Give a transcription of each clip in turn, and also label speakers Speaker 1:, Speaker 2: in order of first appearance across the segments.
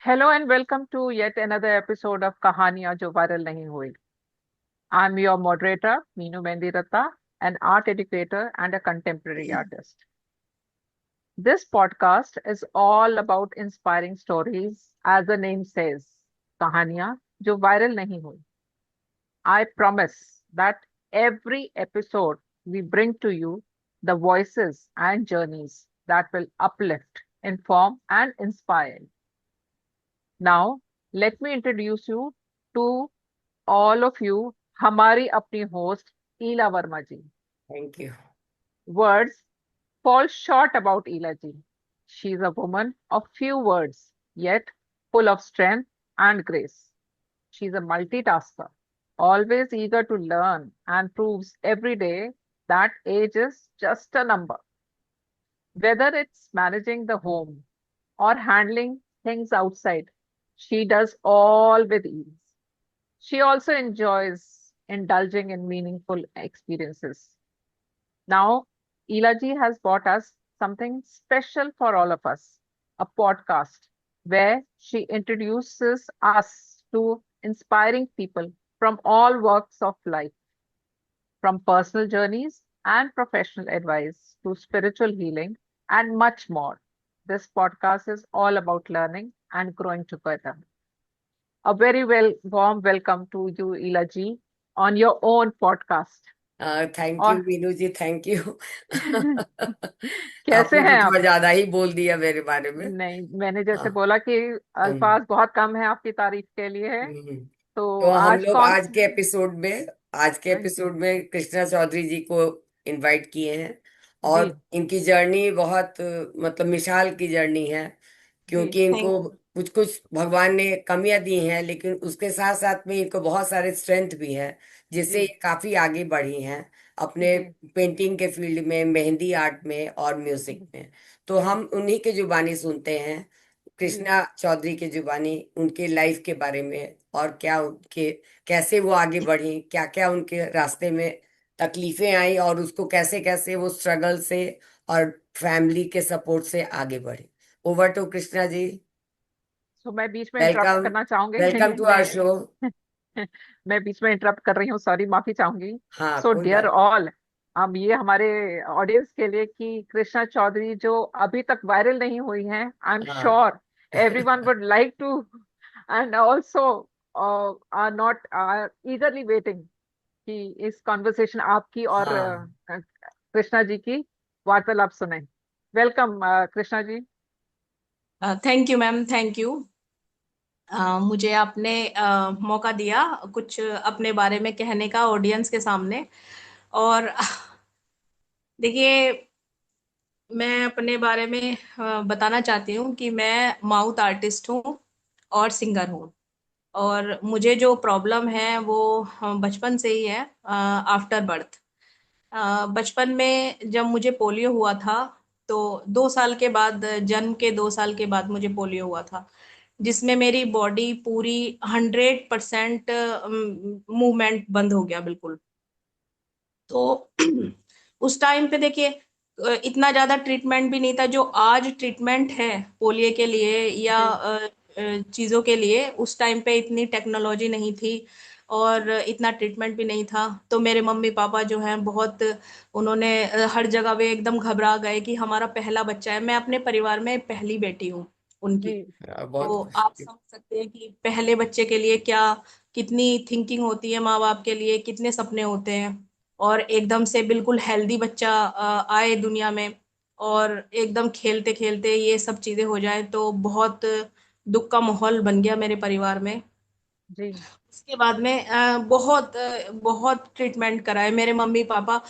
Speaker 1: Hello and welcome to yet another episode of कहानियां जो viral नहीं हुई. I'm your moderator, Meenu Mendiratta, an art educator and a contemporary artist. This podcast is all about inspiring stories, as the name says, कहानियां जो viral नहीं हुई. I promise that every episode we bring to you the voices and journeys that will uplift, inform, and inspire. Now, let me introduce you to all of you हमारी अपनी host Ila Verma ji.
Speaker 2: Thank you.
Speaker 1: Words fall short about Ila ji. She is a woman of few words, yet full of strength and grace. She is a multitasker, always eager to learn and proves every day that age is just a number. Whether it's managing the home or handling things outside, she does all with ease. She also enjoys indulging in meaningful experiences. Now, Ilaji has brought us something special for all of us, a podcast where she introduces us to inspiring people from all walks of life, from personal journeys and professional advice to spiritual healing and much more. This podcast is all about learning and growing together. A very warm welcome to you, Ilaji, on your own podcast.
Speaker 2: Thank you
Speaker 1: और
Speaker 2: मीनू जी, thank you.
Speaker 1: कैसे
Speaker 2: आपने तो
Speaker 1: हैं आप?
Speaker 2: थोड़ा ज्यादा ही बोल दिया मेरे बारे में.
Speaker 1: नहीं, मैंने जैसे
Speaker 2: हाँ.
Speaker 1: बोला कि
Speaker 2: हम्म,
Speaker 1: अल्फाज बहुत कम है आपकी तारीफ के लिए.
Speaker 2: हम्म.
Speaker 1: तो
Speaker 2: तो हम
Speaker 1: आज
Speaker 2: लोग
Speaker 1: कौन?
Speaker 2: आज के
Speaker 1: जी.
Speaker 2: एपिसोड में कृष्णा चौधरी जी को इनवाइट किए हैं.
Speaker 1: जी.
Speaker 2: और इनकी जर्नी बहुत मतलब मिसाल की जर्नी है.
Speaker 1: जी.
Speaker 2: क्योंकि
Speaker 1: थैंक
Speaker 2: इनको कुछ कुछ भगवान ने कमियां दी हैं, लेकिन उसके साथ साथ में इनको बहुत सारे स्ट्रेंथ भी हैं, जिससे
Speaker 1: जी.
Speaker 2: ये काफी आगे बढ़ी हैं अपने
Speaker 1: जी.
Speaker 2: पेंटिंग के फील्ड में, मेहंदी आर्ट में और
Speaker 1: जी.
Speaker 2: म्यूजिक में. तो हम उन्हीं के जुबानी सुनते हैं,
Speaker 1: जी.
Speaker 2: कृष्णा चौधरी के जुबानी, उनके लाइफ के बारे में, और क्या उनके कैसे वो आगे बढ़ी, क्या क्या उनके रास्ते में तकलीफें आई, और उसको कैसे कैसे वो स्ट्रगल से और फैमिली के सपोर्ट से आगे बढ़ी. Over to Krishna ji.
Speaker 1: So मैं बीच में इंटरप्ट
Speaker 2: वेलकम.
Speaker 1: करना चाहूंगी.
Speaker 2: Welcome to our show.
Speaker 1: मैं बीच में इंटरप्ट कर रही हूँ, सॉरी, माफी चाहूंगी.
Speaker 2: हाँ,
Speaker 1: सो
Speaker 2: कोई
Speaker 1: डियर
Speaker 2: बात.
Speaker 1: ऑल, अब ये हमारे ऑडियंस के लिए कि कृष्णा चौधरी जो अभी तक वायरल नहीं हुई हैं, आई एम
Speaker 2: हाँ.
Speaker 1: Sure everyone would like to and also are not eagerly waiting कि इस कॉन्वर्सेशन आपकी और
Speaker 2: हाँ.
Speaker 1: कृष्णा जी की वार्तालाप सुने. Welcome Krishna ji.
Speaker 3: Thank you ma'am, thank you. मुझे आपने मौका दिया कुछ अपने बारे में कहने का ऑडियंस के सामने. और देखिए, मैं अपने बारे में बताना चाहती हूँ कि मैं माउथ आर्टिस्ट हूँ और सिंगर हूँ. और मुझे जो प्रॉब्लम है वो बचपन से ही है, आफ्टर बर्थ. बचपन में जब मुझे पोलियो हुआ था, तो 2 साल के बाद, जन्म के 2 साल के बाद मुझे पोलियो हुआ था, जिसमें मेरी बॉडी पूरी 100% मूवमेंट बंद हो गया बिल्कुल. तो उस टाइम पे देखिए, इतना ज्यादा ट्रीटमेंट भी नहीं था जो आज ट्रीटमेंट है पोलियो के लिए या
Speaker 1: जी.
Speaker 3: चीजों के लिए. उस टाइम पे इतनी टेक्नोलॉजी नहीं थी और इतना ट्रीटमेंट भी नहीं था. तो मेरे मम्मी पापा जो हैं बहुत, उन्होंने हर जगह वे एकदम घबरा गए कि हमारा पहला बच्चा है. मैं अपने परिवार में पहली बेटी हूँ उनकी.
Speaker 1: जी.
Speaker 2: बहुत
Speaker 3: तो
Speaker 2: खुशी
Speaker 3: आप
Speaker 2: की.
Speaker 3: समझ सकते हैं कि पहले बच्चे के लिए क्या, कितनी थिंकिंग होती है माँ बाप के लिए, कितने सपने होते हैं. और एकदम से बिल्कुल हेल्दी बच्चा आए दुनिया में, और एकदम खेलते खेलते ये सब चीजें हो जाए, तो बहुत दुख का माहौल बन गया मेरे परिवार में.
Speaker 1: जी.
Speaker 3: उसके बाद में बहुत ट्रीटमेंट कराए मेरे मम्मी पापा.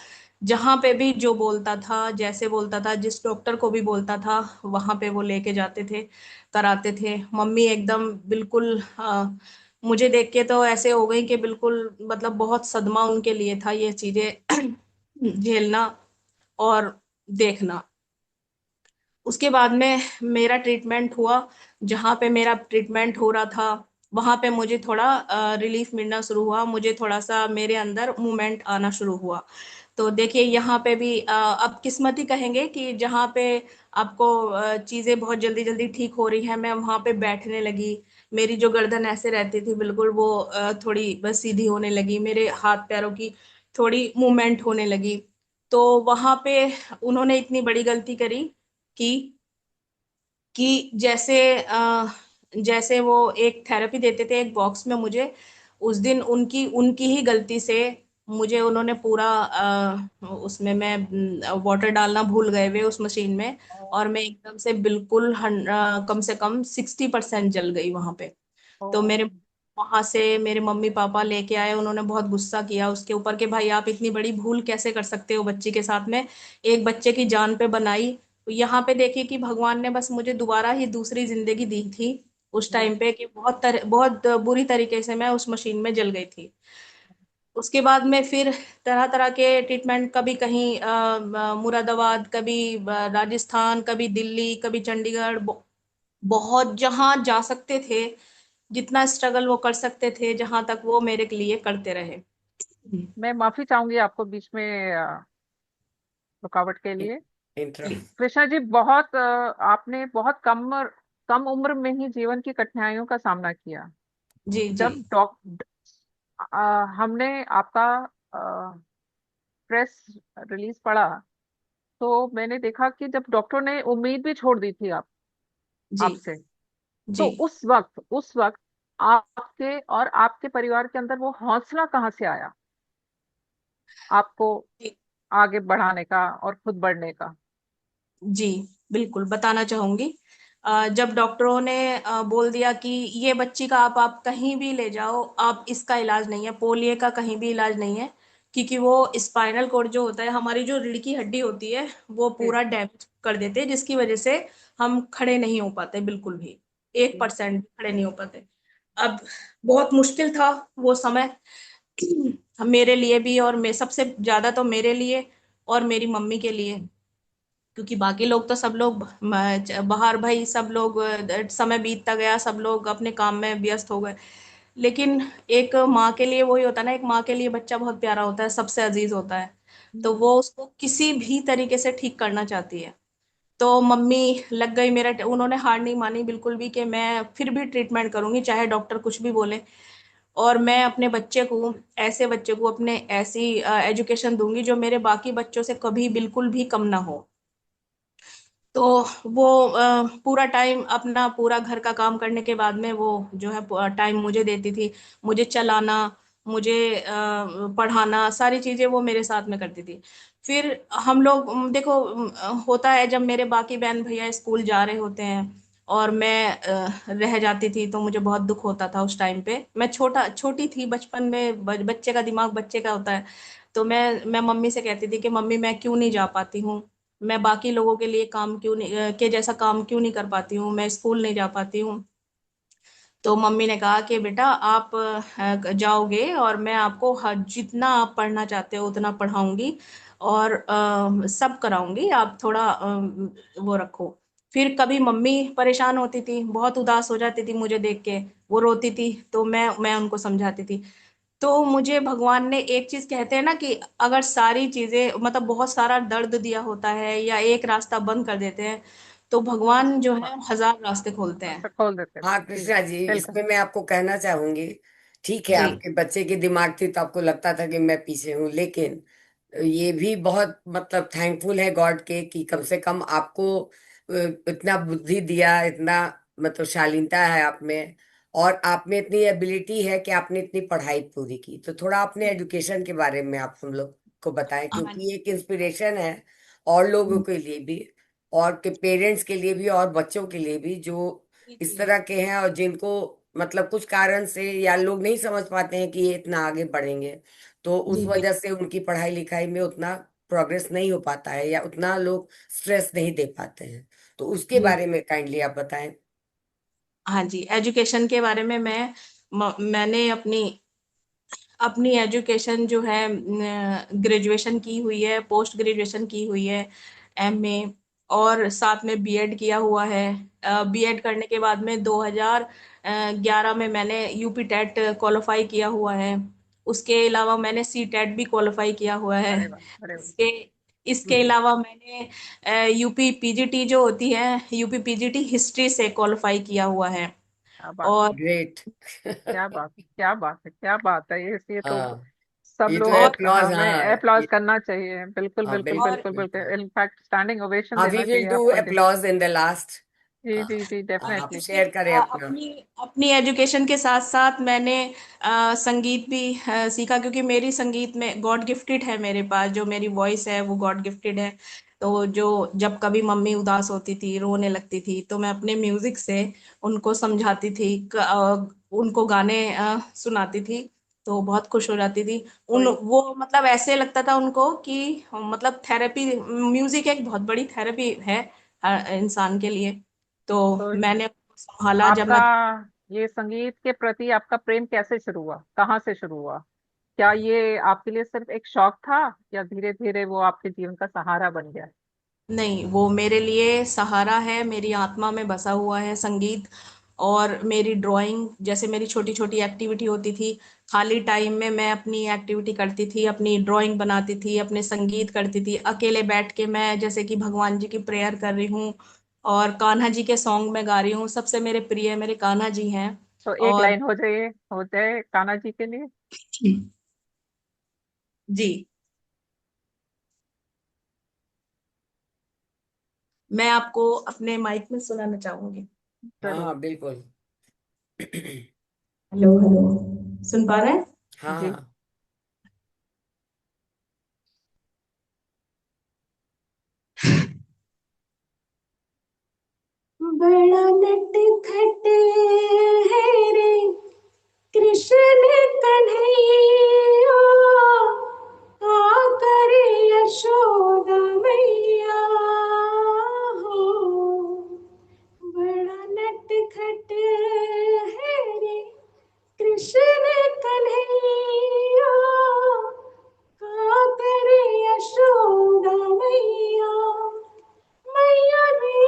Speaker 3: जहाँ पे भी जो बोलता था, जैसे बोलता था, जिस डॉक्टर को भी बोलता था, वहां पे वो लेके जाते थे, कराते थे. मम्मी एकदम बिल्कुल मुझे देख के तो ऐसे हो गई कि बिल्कुल, मतलब बहुत सदमा उनके लिए था ये चीजें झेलना और देखना. उसके बाद में मेरा ट्रीटमेंट हुआ. जहाँ पे मेरा ट्रीटमेंट हो रहा था, वहां पे मुझे थोड़ा रिलीफ मिलना शुरू हुआ, मुझे थोड़ा सा मेरे अंदर मूवमेंट आना शुरू हुआ. तो देखिए यहाँ पे भी अब किस्मत ही कहेंगे कि जहाँ पे आपको चीजें बहुत जल्दी जल्दी ठीक हो रही है, मैं वहां पे बैठने लगी। मेरी जो गर्दन ऐसे रहती थी बिल्कुल, वो थोड़ी बस सीधी होने लगी, मेरे हाथ पैरों की थोड़ी मूवमेंट होने लगी। तो वहां पे उन्होंने इतनी बड़ी गलती करी कि जैसे जैसे वो एक थेरेपी देते थे एक बॉक्स में मुझे, उस दिन उनकी उनकी ही गलती से मुझे उन्होंने पूरा उसमें मैं वाटर डालना भूल गए वे उस मशीन में, और मैं एकदम से बिल्कुल कम से कम 60% जल गई वहां पे।
Speaker 1: ओ।
Speaker 3: तो मेरे वहां से मेरे मम्मी पापा लेके आए, उन्होंने बहुत गुस्सा किया उसके ऊपर कि भाई आप इतनी बड़ी भूल कैसे कर सकते हो बच्ची के साथ में, एक बच्चे की जान पे बनाई। तो यहाँ पे देखिए कि भगवान ने बस मुझे दोबारा ही दूसरी जिंदगी दी थी उस टाइम पे, कि बहुत बुरी तरीके से मैं उस मशीन में जल गई थी। उसके बाद में फिर तरह तरह के ट्रीटमेंट, कभी कहीं मुरादाबाद, कभी राजस्थान, कभी दिल्ली, कभी चंडीगढ़, बहुत जहां जा सकते थे, जितना स्ट्रगल वो कर सकते थे, जहां तक वो मेरे लिए करते रहे।
Speaker 1: मैं माफी चाहूंगी आपको बीच में रुकावट के लिए।
Speaker 3: जी
Speaker 1: कृष्णा जी, बहुत आपने बहुत कम उम्र में ही जीवन की कठिनाइयों का सामना किया।
Speaker 3: जी जी
Speaker 1: जब हमने आपका प्रेस रिलीज पढ़ा, तो मैंने देखा कि जब डॉक्टर ने उम्मीद भी छोड़ दी थी
Speaker 3: जी
Speaker 1: आपसे, तो
Speaker 3: जी
Speaker 1: उस वक्त आपके और आपके परिवार के अंदर वो हौसला कहाँ से आया आपको
Speaker 3: जी
Speaker 1: आगे बढ़ाने का और खुद बढ़ने का?
Speaker 3: जी, बिल्कुल बताना चाहूंगी। जब डॉक्टरों ने बोल दिया कि ये बच्ची का आप कहीं भी ले जाओ, आप इसका इलाज नहीं है, पोलियो का कहीं भी इलाज नहीं है, क्योंकि वो स्पाइनल कोड जो होता है, हमारी जो रीढ़ की हड्डी होती है, वो
Speaker 1: जी।
Speaker 3: पूरा डैमेज कर देते हैं, जिसकी वजह से हम खड़े नहीं हो पाते बिल्कुल भी, 1% खड़े नहीं हो पाते। अब बहुत मुश्किल था वो समय मेरे लिए भी, और मैं सबसे ज्यादा तो मेरे लिए और मेरी मम्मी के लिए, क्योंकि बाकी लोग तो सब लोग बाहर, भाई सब लोग समय बीतता गया, सब लोग अपने काम में व्यस्त हो गए। लेकिन एक माँ के लिए वही होता है ना, एक माँ के लिए बच्चा बहुत प्यारा होता है, सबसे अजीज होता है। तो
Speaker 1: हम्म।
Speaker 3: वो उसको किसी भी तरीके से ठीक करना चाहती है। तो मम्मी लग गई मेरा, उन्होंने हार नहीं मानी बिल्कुल भी, कि मैं फिर भी ट्रीटमेंट करूंगी चाहे डॉक्टर कुछ भी बोले, और मैं अपने बच्चे को, ऐसे बच्चे को अपने ऐसी एजुकेशन दूंगी जो मेरे बाकी बच्चों से कभी बिल्कुल भी कम ना हो। तो वो पूरा टाइम अपना पूरा घर का काम करने के बाद में वो जो है टाइम मुझे देती थी, मुझे चलाना, मुझे पढ़ाना, सारी चीजें वो मेरे साथ में करती थी। फिर हम लोग देखो होता है जब मेरे बाकी बहन भैया स्कूल जा रहे होते हैं और मैं रह जाती थी, तो मुझे बहुत दुख होता था उस टाइम पे। मैं छोटी थी बचपन में, बच्चे का दिमाग बच्चे का होता है। तो मैं मम्मी से कहती थी कि मम्मी मैं क्यों नहीं जा पाती हूँ, मैं बाकी लोगों के लिए काम क्यों नहीं के जैसा काम क्यों नहीं कर पाती हूँ, मैं स्कूल नहीं जा पाती हूँ। तो मम्मी ने कहा कि बेटा आप जाओगे, और मैं आपको जितना आप पढ़ना चाहते हो उतना पढ़ाऊंगी, और सब कराऊंगी, आप थोड़ा वो रखो। फिर कभी मम्मी परेशान होती थी, बहुत उदास हो जाती थी मुझे देख के, वो रोती थी, तो मैं उनको समझाती थी। तो मुझे भगवान ने एक चीज, कहते हैं ना कि अगर सारी चीजें मतलब बहुत सारा दर्द दिया होता है या एक रास्ता बंद कर देते हैं, तो भगवान जो है हजार रास्ते खोलते हैं।
Speaker 1: रास्ता खोल देते
Speaker 2: हाँ
Speaker 1: थे जी।
Speaker 2: कृष्णा जी,
Speaker 1: बिल्कुल।
Speaker 2: इसमें मैं आपको कहना चाहूंगी, ठीक है
Speaker 3: जी
Speaker 2: आपके बच्चे की दिमाग थी तो आपको लगता था कि मैं पीछे हूँ, लेकिन ये भी बहुत मतलब थैंकफुल है गॉड के कि कम से कम आपको इतना बुद्धि दिया, इतना मतलब शालीनता है आप में, और आप में इतनी एबिलिटी है कि आपने इतनी पढ़ाई पूरी की। तो थोड़ा अपने एजुकेशन के बारे में आप हम लोग को बताएं,
Speaker 3: हाँ
Speaker 2: क्योंकि ये एक इंस्पिरेशन है और लोगों के लिए भी, और के पेरेंट्स के लिए भी, और बच्चों के लिए भी जो
Speaker 3: जी
Speaker 2: इस
Speaker 3: जी
Speaker 2: तरह के हैं और जिनको मतलब कुछ कारण से या लोग नहीं समझ पाते हैं कि ये इतना आगे बढ़ेंगे, तो उस
Speaker 3: जी जी
Speaker 2: वजह से उनकी पढ़ाई लिखाई में उतना प्रोग्रेस नहीं हो पाता है या उतना लोग स्ट्रेस नहीं दे पाते हैं। तो उसके
Speaker 3: जी
Speaker 2: बारे में काइंडली आप बताएं।
Speaker 3: हाँ जी, एजुकेशन के बारे में मैंने अपनी अपनी एजुकेशन जो है ग्रेजुएशन की हुई है, पोस्ट ग्रेजुएशन की हुई है, एमए, और साथ में बीएड किया हुआ है। बीएड करने के बाद में 2011 में मैंने यूपी टेट क्वालिफाई किया हुआ है। उसके अलावा मैंने सी टेट भी क्वालिफाई किया हुआ है।
Speaker 1: अरे वाह, अरे वाह।
Speaker 3: इसके इसके अलावा मैंने यूपी पीजीटी जो होती है, यूपी पीजीटी हिस्ट्री से क्वालिफाई किया हुआ है।
Speaker 1: क्या बात है,
Speaker 3: और
Speaker 2: ग्रेट।
Speaker 1: क्या बात है, क्या बात है, क्या बात है, ये तो
Speaker 2: हाँ,
Speaker 1: सब
Speaker 2: ये तो
Speaker 1: लोगों
Speaker 3: और
Speaker 1: को
Speaker 2: अप्लॉज,
Speaker 1: हमें
Speaker 2: हाँ
Speaker 1: अप्लॉज
Speaker 2: ये,
Speaker 1: करना चाहिए, बिल्कुल
Speaker 2: हाँ
Speaker 1: बिल्कुल
Speaker 2: बिल्कुल
Speaker 3: और
Speaker 1: बिल्कुल
Speaker 2: बिल्कुल।
Speaker 1: बिल्कुल, इनफैक्ट स्टैंडिंग ओवेशन
Speaker 2: हाँ, वी
Speaker 1: देना
Speaker 2: विल
Speaker 1: चाहिए
Speaker 2: डू
Speaker 1: आपको जी।
Speaker 2: Applause in the last.
Speaker 1: जी जी जी,
Speaker 2: आप
Speaker 1: डेफिनेटली।
Speaker 2: शेयर
Speaker 3: क्योंकि
Speaker 2: करें अपना।
Speaker 3: अपनी अपनी एजुकेशन के साथ साथ मैंने संगीत भी सीखा, क्योंकि मेरी संगीत में गॉड गिफ्टेड है, मेरे पास जो मेरी वॉइस है वो गॉड गिफ्टेड है। तो जो जब कभी मम्मी उदास होती थी, रोने लगती थी, तो मैं अपने म्यूजिक से उनको समझाती थी, उनको गाने सुनाती थी, तो बहुत खुश हो जाती थी। उन
Speaker 1: कोई
Speaker 3: वो मतलब ऐसे लगता था उनको कि मतलब थेरेपी, म्यूजिक एक बहुत बड़ी थेरेपी है हर इंसान के लिए। तो
Speaker 1: तो
Speaker 3: मैंने उसको संभाला जब
Speaker 1: आपका
Speaker 3: मैं।
Speaker 1: ये संगीत के प्रति आपका प्रेम कैसे शुरू हुआ, कहाँ से शुरू हुआ? क्या ये आपके लिए सिर्फ एक शौक था, या धीरे धीरे वो आपके जीवन का सहारा बन गया?
Speaker 3: नहीं, वो मेरे लिए सहारा है, मेरी आत्मा में बसा हुआ है संगीत। और मेरी ड्राइंग जैसे मेरी छोटी छोटी एक्टिविटी होती थी, खाली टाइम में मैं अपनी एक्टिविटी करती थी, अपनी ड्राइंग बनाती थी, अपने संगीत करती थी, अकेले बैठ के मैं जैसे कि भगवान जी की प्रेयर कर रही हूँ और कान्हा जी के सॉन्ग में गा रही हूँ। सबसे मेरे प्रिय मेरे कान्हा जी हैं।
Speaker 1: तो एक
Speaker 3: और
Speaker 1: लाइन हो जाए कान्हा जी के लिए।
Speaker 3: जी, मैं आपको अपने माइक में सुनाना चाहूंगी।
Speaker 2: हाँ
Speaker 1: जरूर।
Speaker 2: हाँ बिल्कुल।
Speaker 3: हेलो हेलो, सुन पा रहे हैं?
Speaker 2: हाँ
Speaker 1: जी।
Speaker 2: हाँ।
Speaker 3: बड़ा नटखट है रे कृष्ण कन्हैया, आकर यशोदा मैया हो। बड़ा नटखट है रे कृष्ण कन्हैया, आकर यशोदा मैया, मैया रे।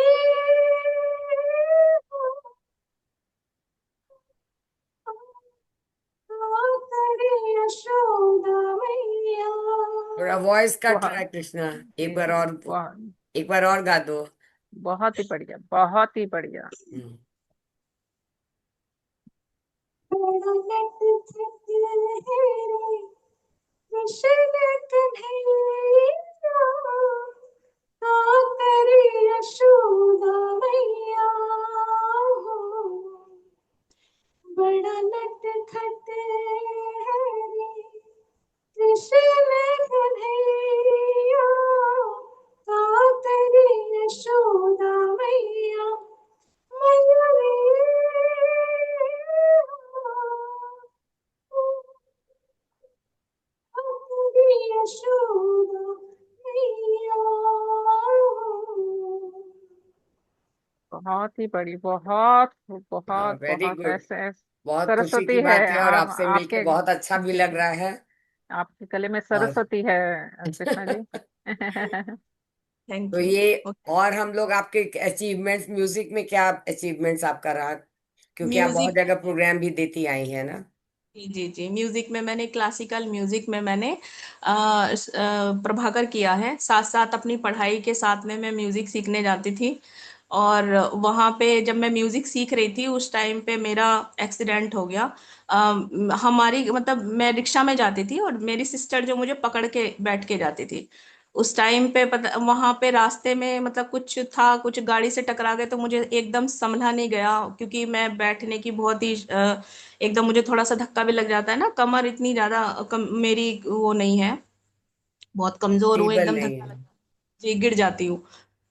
Speaker 3: आकर यशोदा मैया।
Speaker 2: थोड़ा वॉइस कट रहा
Speaker 1: बहुत
Speaker 2: है कृष्णा। एक
Speaker 1: जी
Speaker 2: बार
Speaker 1: जी,
Speaker 2: और,
Speaker 1: बहुत
Speaker 2: एक बार और गा दो।
Speaker 1: बहुत ही बढ़िया, बहुत ही बढ़िया।
Speaker 2: हम्म।
Speaker 3: बड़ा नटखट है रे कृष्ण कन्हैया, आकर यशोदा मैया हो। बड़ा नटखट है रे कृष्ण कन्हैया, आकर यशोदा मैया, मैया रे। आकर यशोदा मैया।
Speaker 1: बहुत ही बड़ी, बहुत
Speaker 2: हाँ,
Speaker 1: बहुत
Speaker 2: वेरी
Speaker 1: बहुत
Speaker 2: गुड।
Speaker 1: ऐसे
Speaker 2: बहुत खुशी
Speaker 1: सरस्वती
Speaker 2: की
Speaker 1: है
Speaker 2: बात है, और
Speaker 1: आप
Speaker 2: आपसे मिलके
Speaker 1: आपके।
Speaker 2: बहुत अच्छा भी
Speaker 1: जी
Speaker 2: लग
Speaker 1: जी,
Speaker 2: रहा है।
Speaker 1: आपके गले में
Speaker 2: और
Speaker 1: सरस्वती है कृष्णा जी।
Speaker 2: तो
Speaker 3: थैंक यू।
Speaker 2: ये, और हम लोग आपके अचीवमेंट्स म्यूजिक में, क्या अचीवमेंट्स आपका रहा? क्योंकि आप बहुत
Speaker 3: म्यूजिक
Speaker 2: जगह प्रोग्राम भी देती आई है ना।
Speaker 3: जी जी जी, म्यूजिक में मैंने क्लासिकल म्यूजिक में मैंने प्रभाकर किया है। साथ साथ अपनी पढ़ाई के साथ में मैं म्यूजिक सीखने जाती थी। और वहाँ पे जब मैं म्यूजिक सीख रही थी उस टाइम पे मेरा एक्सीडेंट हो गया। हमारी मतलब मैं रिक्शा में जाती थी और मेरी सिस्टर जो मुझे पकड़ के बैठ के जाती थी। उस टाइम पे पता वहां पे रास्ते में मतलब कुछ था, कुछ गाड़ी से टकरा गए, तो मुझे एकदम संभला नहीं गया, क्योंकि मैं बैठने की बहुत ही एकदम मुझे थोड़ा सा धक्का भी लग जाता है ना, कमर इतनी ज्यादा मेरी वो नहीं है, बहुत कमजोर हूँ,
Speaker 2: स्टेबल
Speaker 3: एकदम
Speaker 2: नहीं
Speaker 3: धक्का
Speaker 2: है।
Speaker 3: लग जी गिर जाती हूँ।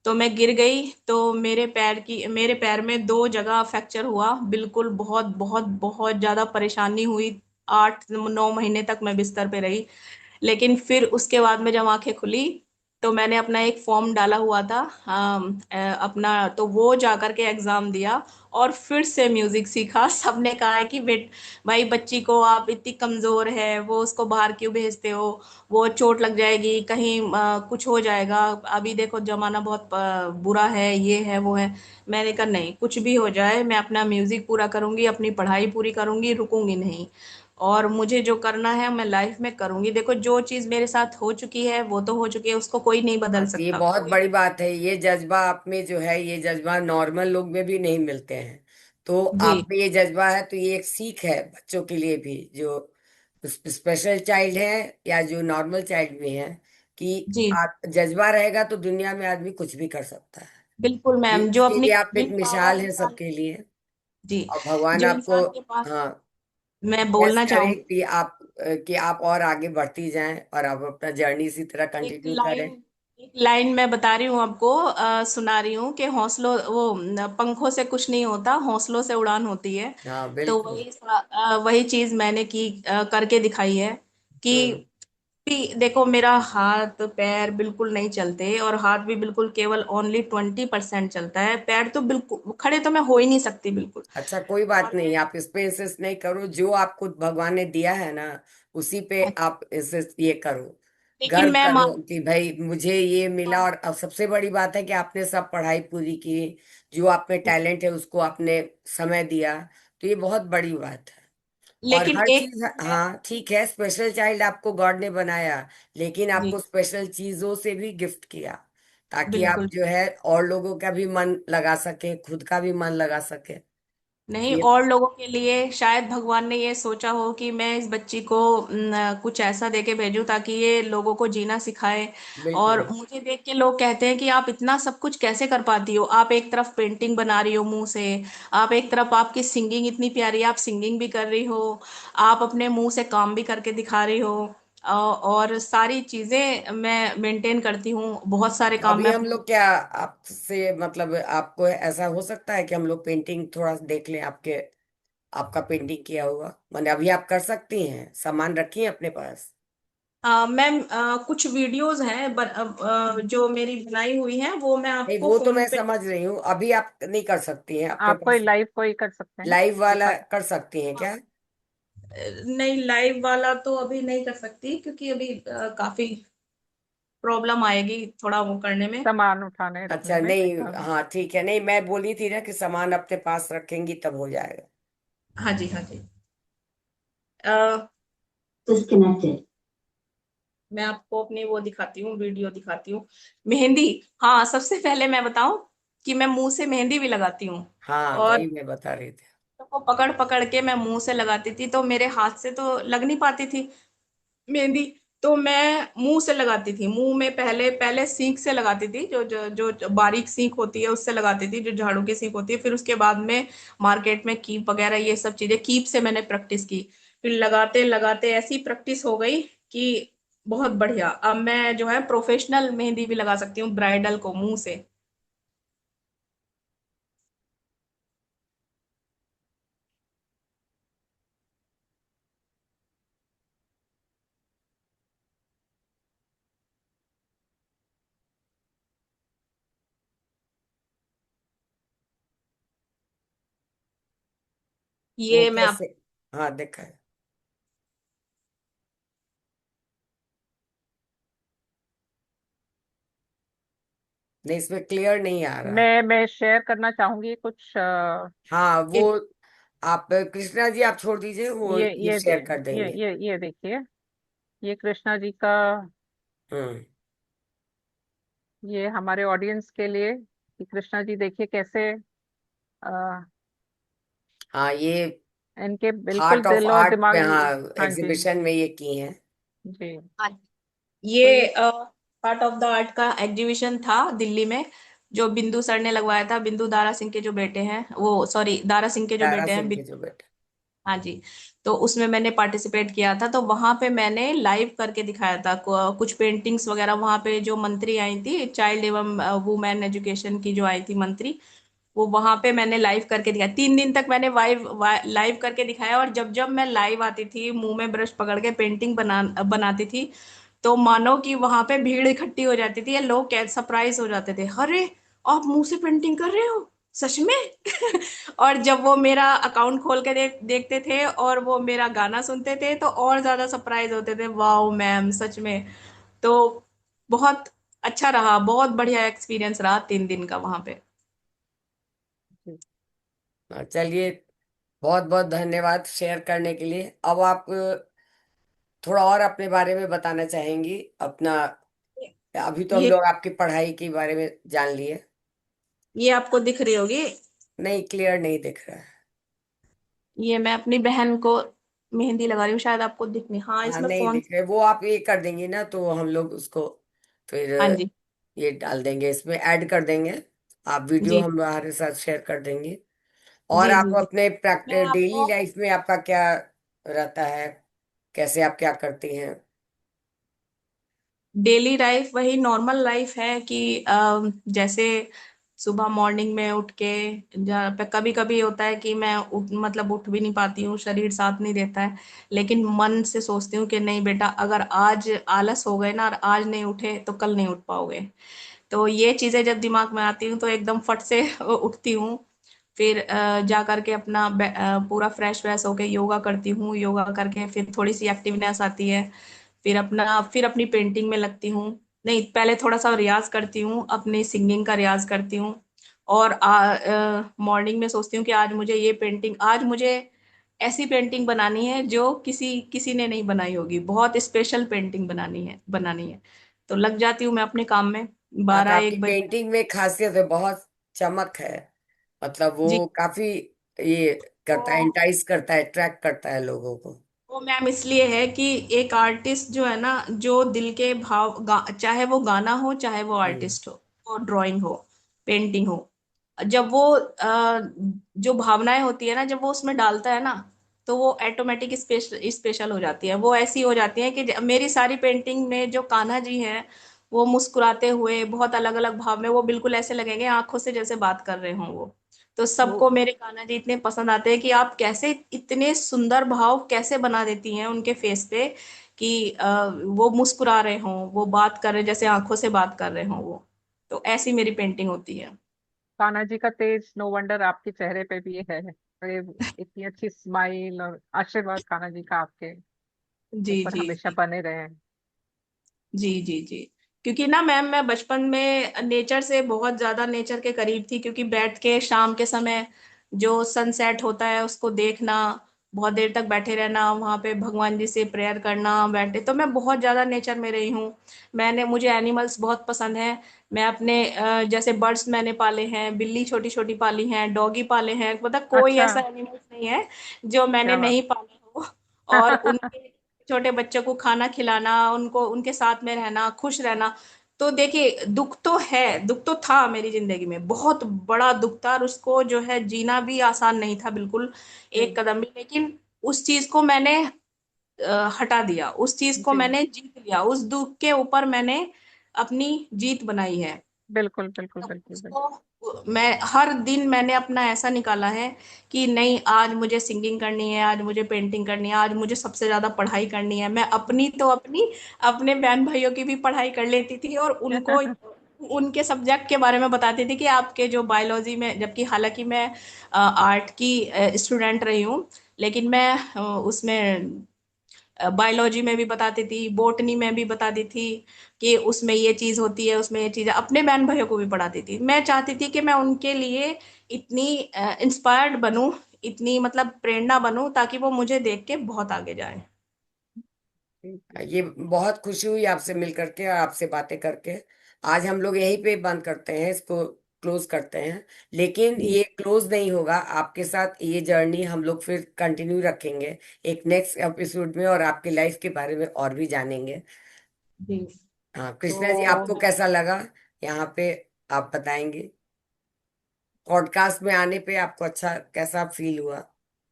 Speaker 3: तो मैं गिर गई, तो मेरे पैर में दो जगह फ्रैक्चर हुआ, बिल्कुल बहुत बहुत बहुत ज्यादा परेशानी हुई। 8 9 महीने तक मैं बिस्तर पे रही। लेकिन फिर उसके बाद में जब आंखें खुली, तो मैंने अपना एक फॉर्म डाला हुआ था अपना, तो वो जा करके एग्जाम दिया। और फिर से म्यूजिक सीखा। सबने कहा है कि बेट भाई बच्ची को आप इतनी कमजोर है, वो उसको बाहर क्यों भेजते हो, वो चोट लग जाएगी कहीं, कुछ हो जाएगा, अभी देखो जमाना बहुत बुरा है, ये है वो है। मैंने कहा नहीं, कुछ भी हो जाए मैं अपना म्यूजिक पूरा करूंगी, अपनी पढ़ाई पूरी करूंगी, रुकूंगी नहीं। और मुझे जो करना है मैं लाइफ में करूंगी। देखो जो चीज मेरे साथ हो चुकी है वो तो हो चुकी है, उसको कोई नहीं बदल
Speaker 2: हाँ, तो ये
Speaker 3: सकता,
Speaker 2: बहुत
Speaker 3: कोई।
Speaker 2: बड़ी बात है। ये जज्बा आप में जो है, ये जज्बा नॉर्मल लोग में भी नहीं मिलते हैं। तो
Speaker 3: जी
Speaker 2: आप में ये जज्बा है, तो ये एक सीख है बच्चों के लिए भी, जो स्पेशल चाइल्ड है या जो नॉर्मल चाइल्ड भी है, कि
Speaker 3: जी
Speaker 2: आप जज्बा रहेगा तो दुनिया में आदमी कुछ भी कर सकता है।
Speaker 3: बिल्कुल मैम, जो
Speaker 2: इसके
Speaker 3: अपनी
Speaker 2: लिए आप एक
Speaker 3: विल
Speaker 2: मिसाल
Speaker 3: पावर
Speaker 2: हैं
Speaker 3: इंसान,
Speaker 2: सबके लिए।
Speaker 3: जी,
Speaker 2: और भगवान
Speaker 3: जो
Speaker 2: आपको,
Speaker 3: इंसान के पास,
Speaker 2: हाँ,
Speaker 3: मैं
Speaker 2: ब्लेस
Speaker 3: बोलना
Speaker 2: करे
Speaker 3: चाहूंगी
Speaker 2: कि आप और आगे बढ़ती जाएं और आप अपना जर्नी इसी तरह
Speaker 3: एक
Speaker 2: कंटिन्यू करें।
Speaker 3: लाइन, एक लाइन मैं बता रही हूँ आपको, सुना रही हूँ कि हौसलों वो पंखों से कुछ नहीं होता, हौसलों से उड़ान होती है।
Speaker 2: हाँ,
Speaker 3: तो
Speaker 2: बिल्कुल।
Speaker 3: वही चीज मैंने की, करके दिखाई है कि
Speaker 2: हम्म।
Speaker 3: भी देखो मेरा हाथ पैर बिल्कुल नहीं चलते, और हाथ भी बिल्कुल केवल ओनली 20% चलता है, पैर तो बिल्कुल खड़े तो मैं हो ही नहीं सकती बिल्कुल।
Speaker 2: अच्छा, कोई बात
Speaker 3: और
Speaker 2: नहीं,
Speaker 3: मैं,
Speaker 2: आप इस पे इंसिस्ट नहीं करो। जो आपको भगवान ने दिया है ना, उसी पे आप इंसिस्ट ये करो,
Speaker 3: लेकिन
Speaker 2: गर्व
Speaker 3: मैं
Speaker 2: करो
Speaker 3: मान,
Speaker 2: कि भाई मुझे ये मिला। और अब सबसे बड़ी बात है कि आपने सब पढ़ाई पूरी की, जो आप में टैलेंट है उसको आपने समय दिया। तो ये बहुत बड़ी बात है। और
Speaker 3: लेकिन
Speaker 2: हर
Speaker 3: एक
Speaker 2: चीज,
Speaker 3: मैं,
Speaker 2: हाँ ठीक है, स्पेशल चाइल्ड आपको गॉड ने बनाया, लेकिन
Speaker 3: जी
Speaker 2: आपको स्पेशल चीजों से भी गिफ्ट किया, ताकि आप
Speaker 3: बिल्कुल,
Speaker 2: जो है और लोगों का भी मन लगा सके, खुद का भी मन लगा सके।
Speaker 3: नहीं,
Speaker 2: ये
Speaker 3: और लोगों के लिए शायद भगवान ने ये सोचा हो कि मैं इस बच्ची को कुछ ऐसा दे के भेजूं ताकि ये लोगों को जीना सिखाए। और
Speaker 2: बिल्कुल।
Speaker 3: मुझे देख के लोग कहते हैं कि आप इतना सब कुछ कैसे कर पाती हो, आप एक तरफ पेंटिंग बना रही हो मुंह से, आप एक तरफ आपकी सिंगिंग इतनी प्यारी है, आप सिंगिंग भी कर रही हो, आप अपने मुंह से काम भी करके दिखा रही हो, और सारी चीजें मैं मेंटेन करती हूँ, बहुत सारे
Speaker 2: तो
Speaker 3: काम
Speaker 2: अभी
Speaker 3: मैं
Speaker 2: हम
Speaker 3: अपने।
Speaker 2: लोग क्या, आपसे मतलब आपको ऐसा हो सकता है कि हम लोग पेंटिंग थोड़ा सा देख लें आपके, आपका पेंटिंग किया हुआ, माने अभी आप कर सकती हैं, सामान रखिए अपने पास।
Speaker 3: मैम, कुछ वीडियोस हैं जो मेरी बनाई हुई हैं, वो मैं
Speaker 2: नहीं,
Speaker 3: आपको
Speaker 2: वो तो
Speaker 3: फोन
Speaker 2: मैं
Speaker 3: पे।
Speaker 2: समझ रही हूँ, अभी आप नहीं कर सकती हैं, आपके
Speaker 1: आप कोई
Speaker 2: पास
Speaker 1: लाइव कोई कर सकते हैं,
Speaker 2: लाइव वाला
Speaker 1: दिखा।
Speaker 2: कर सकती हैं क्या?
Speaker 3: नहीं, लाइव वाला तो अभी नहीं कर सकती, क्योंकि अभी काफी प्रॉब्लम आएगी थोड़ा वो करने में।
Speaker 1: सामान उठाने रखने
Speaker 2: अच्छा,
Speaker 1: में।
Speaker 2: नहीं,
Speaker 1: हाँ।
Speaker 2: हाँ ठीक है, नहीं मैं बोली थी ना कि सामान अपने पास रखेंगी तब हो जाएगा।
Speaker 3: हाँ जी, हाँ जी। डिस्कनेक्टेड। मैं आपको अपनी वो दिखाती हूँ, वीडियो दिखाती हूँ। मेहंदी, हाँ, सबसे पहले मैं बताऊं कि मैं मुंह से मेहंदी भी लगाती हूँ।
Speaker 2: हाँ,
Speaker 3: और
Speaker 2: वही मैं बता रही थी।
Speaker 3: को पकड़ पकड़ के मैं मुंह से लगाती थी, तो मेरे हाथ से तो लग नहीं पाती थी मेहंदी। तो मैं मुंह से लगाती थी, मुंह में पहले पहले सीख से लगाती थी, जो बारीक सीख होती है उससे लगाती थी, जो झाड़ू की सीख होती है। फिर उसके बाद में मार्केट में कीप वगैरह ये सब चीजें, कीप से मैंने प्रैक्टिस की। फिर लगाते लगाते ऐसी प्रैक्टिस हो गई कि बहुत बढ़िया, अब मैं जो है प्रोफेशनल मेहंदी भी लगा सकती हूँ ब्राइडल को मुंह से।
Speaker 2: वो
Speaker 3: ये मैं आप,
Speaker 2: कैसे? हाँ, देखा है। नहीं, इसमें क्लियर नहीं आ रहा है।
Speaker 1: मैं शेयर करना चाहूंगी कुछ
Speaker 2: हाँ, वो
Speaker 1: एक,
Speaker 2: आप कृष्णा जी आप छोड़ दीजिए, वो
Speaker 1: ये
Speaker 2: ये
Speaker 1: ये
Speaker 2: शेयर कर देंगे।
Speaker 1: ये देखिए, ये कृष्णा जी का,
Speaker 2: हम्म।
Speaker 1: ये हमारे ऑडियंस के लिए कि कृष्णा जी देखिए कैसे अ,
Speaker 2: हाँ, ये
Speaker 1: इनके बिल्कुल
Speaker 2: हार्ट ऑफ
Speaker 1: दिल और
Speaker 2: आर्ट पे,
Speaker 1: दिमाग।
Speaker 2: हाँ,
Speaker 1: हाँ जी।
Speaker 2: एग्जीबिशन में ये की हैं।
Speaker 1: जी।
Speaker 3: हाँ,
Speaker 1: तो
Speaker 3: ये
Speaker 1: ये
Speaker 3: पार्ट ऑफ द आर्ट का एग्जीबिशन था दिल्ली में, जो बिंदु सर ने लगवाया था, बिंदु दारा सिंह के जो बेटे हैं, वो सॉरी दारा सिंह के जो
Speaker 2: दारा
Speaker 3: बेटे हैं
Speaker 2: सिंह के जो बेटे।
Speaker 3: हाँ जी। तो उसमें मैंने पार्टिसिपेट किया था, तो वहां पे मैंने लाइव करके दिखाया था कुछ पेंटिंग्स वगैरह, वहां पे जो मंत्री आई थी, चाइल्ड एवं वुमेन एजुकेशन की जो आई थी मंत्री, वो वहां पे मैंने लाइव करके दिखाया। 3 दिन तक मैंने लाइव करके दिखाया, और जब जब मैं लाइव आती थी मुंह में ब्रश पकड़ के पेंटिंग बनाती थी, तो मानो कि वहां पे भीड़ इकट्ठी हो जाती थी, या लोग सरप्राइज हो जाते थे, अरे आप मुंह से पेंटिंग कर रहे हो, सच में। और जब वो मेरा अकाउंट खोल के देखते थे और वो मेरा गाना सुनते थे तो और ज्यादा सरप्राइज होते थे, वाओ मैम सच में। तो बहुत अच्छा रहा, बहुत बढ़िया एक्सपीरियंस रहा 3 दिन का वहां पे।
Speaker 1: जी।
Speaker 2: चलिए, बहुत बहुत धन्यवाद शेयर करने के लिए। अब आप थोड़ा और अपने बारे में बताना चाहेंगी अपना? अभी तो हम
Speaker 3: ये
Speaker 2: लोग आपकी पढ़ाई के बारे में जान लिए।
Speaker 3: ये आपको दिख रही होगी।
Speaker 2: नहीं, क्लियर नहीं दिख रहा है।
Speaker 3: ये मैं अपनी बहन को मेहंदी लगा रही हूँ, शायद आपको दिखनी, हाँ
Speaker 2: हाँ,
Speaker 3: इसमें
Speaker 2: नहीं
Speaker 3: फोन।
Speaker 2: दिख रहा है। वो आप ये कर देंगी ना तो हम लोग उसको फिर
Speaker 3: हाँ जी।
Speaker 2: ये डाल देंगे, इसमें ऐड कर देंगे। आप वीडियो
Speaker 3: जी
Speaker 2: हमारे साथ शेयर कर देंगे। और
Speaker 3: जी
Speaker 2: आप
Speaker 3: जी जी।
Speaker 2: अपने
Speaker 3: मैं
Speaker 2: डेली
Speaker 3: आपको
Speaker 2: लाइफ में आपका क्या रहता है? कैसे आप क्या करती हैं?
Speaker 3: डेली लाइफ वही नॉर्मल लाइफ है कि जैसे सुबह मॉर्निंग में उठ के, जहाँ पे कभी कभी होता है कि मैं मतलब उठ भी नहीं पाती हूँ, शरीर साथ नहीं देता है, लेकिन मन से सोचती हूँ कि नहीं बेटा, अगर आज आलस हो गए ना और आज नहीं उठे तो कल नहीं उठ पाओगे। तो ये चीजें जब दिमाग में आती हूँ तो एकदम फट से उठती हूँ। फिर जा करके अपना पूरा फ्रेश व्रेश होके योगा करती हूँ, योगा करके फिर थोड़ी सी एक्टिवनेस आती है। फिर अपनी पेंटिंग में लगती हूँ। नहीं, पहले थोड़ा सा रियाज करती हूँ, अपनी सिंगिंग का रियाज करती हूँ। और मॉर्निंग में सोचती हूँ कि आज मुझे ऐसी पेंटिंग बनानी है जो किसी किसी ने नहीं बनाई होगी, बहुत स्पेशल पेंटिंग बनानी है। तो लग जाती हूँ मैं अपने काम में
Speaker 2: हाँ, तो
Speaker 3: बारह
Speaker 2: आपकी
Speaker 3: एक बजे
Speaker 2: पेंटिंग में खासियत है, बहुत चमक है। मतलब
Speaker 3: जी।
Speaker 2: वो काफी ये करता है,
Speaker 3: वो
Speaker 2: इंटाइज करता है, अट्रैक्ट करता है लोगों को।
Speaker 3: वो मैम इसलिए है कि एक आर्टिस्ट जो है ना, जो दिल के भाव चाहे वो गाना हो, चाहे वो
Speaker 2: हम्म।
Speaker 3: आर्टिस्ट हो, वो ड्राइंग हो, पेंटिंग हो, जब वो जो भावनाएं होती है ना, जब वो उसमें डालता है ना, तो वो ऑटोमेटिक स्पेशल हो जाती है। वो ऐसी हो जाती है कि मेरी सारी पेंटिंग में जो कान्हा जी हैं, वो मुस्कुराते हुए बहुत अलग अलग भाव में, वो बिल्कुल ऐसे लगेंगे आंखों से जैसे बात कर रहे हों वो। तो
Speaker 1: वो
Speaker 3: सबको मेरे कान्हा जी इतने पसंद आते हैं कि आप कैसे इतने सुंदर भाव कैसे बना देती हैं उनके फेस पे कि वो मुस्कुरा रहे हों, वो बात कर रहे जैसे आंखों से बात कर रहे हों वो। तो ऐसी मेरी पेंटिंग होती है।
Speaker 1: कान्हा जी का तेज, नो वंडर आपके चेहरे पे भी है। ये इतनी अच्छी स्माइल और आशीर्वाद कान्हा जी का आपके
Speaker 3: जी
Speaker 1: ऊपर
Speaker 3: जी
Speaker 1: हमेशा
Speaker 3: जी
Speaker 1: बने रहे।
Speaker 3: जी जी जी। क्योंकि ना मैम, मैं बचपन में नेचर से बहुत ज्यादा नेचर के करीब थी, क्योंकि बैठ के शाम के समय जो सनसेट होता है उसको देखना, बहुत देर तक बैठे रहना वहां पे, भगवान जी से प्रेयर करना बैठे, तो मैं बहुत ज्यादा नेचर में रही हूँ। मुझे एनिमल्स बहुत पसंद है। मैं अपने जैसे बर्ड्स मैंने पाले हैं, बिल्ली छोटी छोटी पाली हैं, डॉगी पाले हैं, मतलब कोई
Speaker 1: अच्छा,
Speaker 3: ऐसा एनिमल्स नहीं है जो मैंने
Speaker 1: क्या बात।
Speaker 3: नहीं पाले हो। और उनके छोटे बच्चों को खाना खिलाना, उनको उनके साथ में रहना, खुश रहना। तो देखिए, दुख तो है, दुख तो था मेरी जिंदगी में, बहुत बड़ा दुख था, और उसको जो है जीना भी आसान नहीं था बिल्कुल,
Speaker 1: जी
Speaker 3: एक कदम भी। लेकिन उस चीज को मैंने हटा दिया, उस चीज को
Speaker 1: जी,
Speaker 3: मैंने जीत लिया, उस दुख के ऊपर मैंने अपनी जीत बनाई है।
Speaker 1: बिल्कुल बिल्कुल
Speaker 3: तो
Speaker 1: बिल्कुल बिल्कुल।
Speaker 3: उसको मैं हर दिन मैंने अपना ऐसा निकाला है कि नहीं, आज मुझे सिंगिंग करनी है, आज मुझे पेंटिंग करनी है, आज मुझे सबसे ज्यादा पढ़ाई करनी है। मैं अपनी तो अपनी, अपने बहन भाइयों की भी पढ़ाई कर लेती थी, और उनको उनके सब्जेक्ट के बारे में बताती थी कि आपके जो बायोलॉजी में, जबकि हालांकि मैं आर्ट की स्टूडेंट रही हूँ, लेकिन मैं उसमें बायोलॉजी में भी बताती थी, बोटनी में भी बताती थी कि उसमें ये चीज होती है, उसमें ये चीज है। अपने बहन भाइयों को भी पढ़ाती थी। मैं चाहती थी कि मैं उनके लिए इतनी इंस्पायर्ड बनूं, इतनी मतलब प्रेरणा बनूं, ताकि वो मुझे देख के बहुत आगे जाए।
Speaker 1: जी, जी,
Speaker 2: ये बहुत खुशी हुई आपसे मिल करके और आपसे बातें करके। आज हम लोग यहीं पे बंद करते हैं, इसको क्लोज करते हैं। लेकिन
Speaker 3: जी
Speaker 2: ये क्लोज नहीं होगा, आपके साथ ये जर्नी हम लोग फिर कंटिन्यू रखेंगे एक नेक्स्ट एपिसोड में, और आपके लाइफ के बारे में और भी जानेंगे।
Speaker 3: जी।
Speaker 2: हाँ,
Speaker 3: तो
Speaker 2: कृष्णा जी, आपको कैसा लगा यहाँ पे? आप बताएंगे, पॉडकास्ट में आने पे आपको अच्छा कैसा फील हुआ?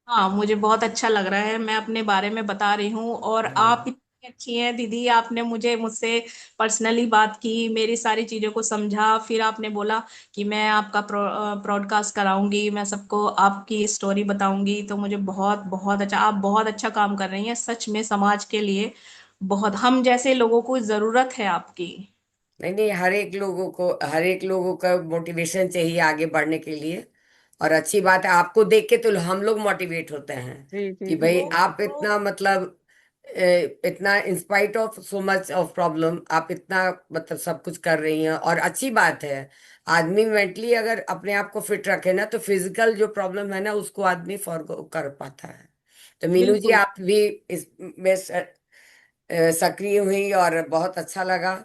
Speaker 3: हाँ, मुझे बहुत अच्छा लग रहा है, मैं अपने बारे में बता रही हूँ, और आप
Speaker 2: हाँ।
Speaker 3: इतनी अच्छी हैं दीदी, आपने मुझसे पर्सनली बात की, मेरी सारी चीजों को समझा, फिर आपने बोला कि मैं आपका ब्रॉडकास्ट कराऊंगी, मैं सबको आपकी स्टोरी बताऊंगी। तो मुझे बहुत बहुत अच्छा, आप बहुत अच्छा काम कर रही हैं सच में, समाज के लिए बहुत, हम जैसे लोगों को जरूरत है आपकी।
Speaker 2: नहीं नहीं, हर एक लोगों को, हर एक लोगों का मोटिवेशन चाहिए आगे बढ़ने के लिए। और अच्छी बात है, आपको देख के तो हम लोग मोटिवेट होते हैं
Speaker 1: जी जी
Speaker 2: कि
Speaker 1: जी
Speaker 2: भाई
Speaker 3: वो
Speaker 1: जी
Speaker 2: आप
Speaker 3: वो
Speaker 2: इतना मतलब इतना in spite of so much of problem आप इतना मतलब सब कुछ कर रही हैं। और अच्छी बात है, आदमी मेंटली अगर अपने आप को फिट रखे ना तो फिजिकल जो प्रॉब्लम है ना उसको आदमी फॉरगो कर पाता है। तो मीनू जी
Speaker 3: बिल्कुल।
Speaker 2: आप भी इसमें सक्रिय हुई और बहुत अच्छा लगा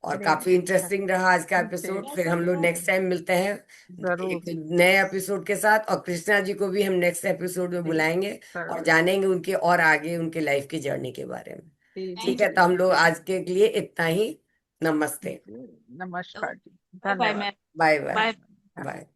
Speaker 2: और
Speaker 1: नहीं
Speaker 2: काफी
Speaker 1: अच्छा
Speaker 2: इंटरेस्टिंग रहा आज का
Speaker 1: जी
Speaker 2: एपिसोड।
Speaker 3: मैं
Speaker 2: फिर हम लोग
Speaker 3: सबको
Speaker 2: नेक्स्ट टाइम मिलते हैं
Speaker 1: जरूर
Speaker 2: एक नए एपिसोड के साथ, और कृष्णा जी को भी हम नेक्स्ट एपिसोड में
Speaker 1: जी
Speaker 2: बुलाएंगे और
Speaker 1: जरूर
Speaker 2: जानेंगे उनके और आगे उनके लाइफ की जर्नी के बारे में।
Speaker 1: जी जी
Speaker 2: ठीक
Speaker 3: थैंक
Speaker 2: है,
Speaker 3: यू।
Speaker 2: तो हम लोग आज के लिए इतना ही। नमस्ते।
Speaker 1: जी नमस्कार जी
Speaker 3: बाय बाय
Speaker 1: धन्यवाद
Speaker 3: मैम।
Speaker 2: Bye bye.
Speaker 3: बाय।
Speaker 1: धन्यवाद
Speaker 2: बाय।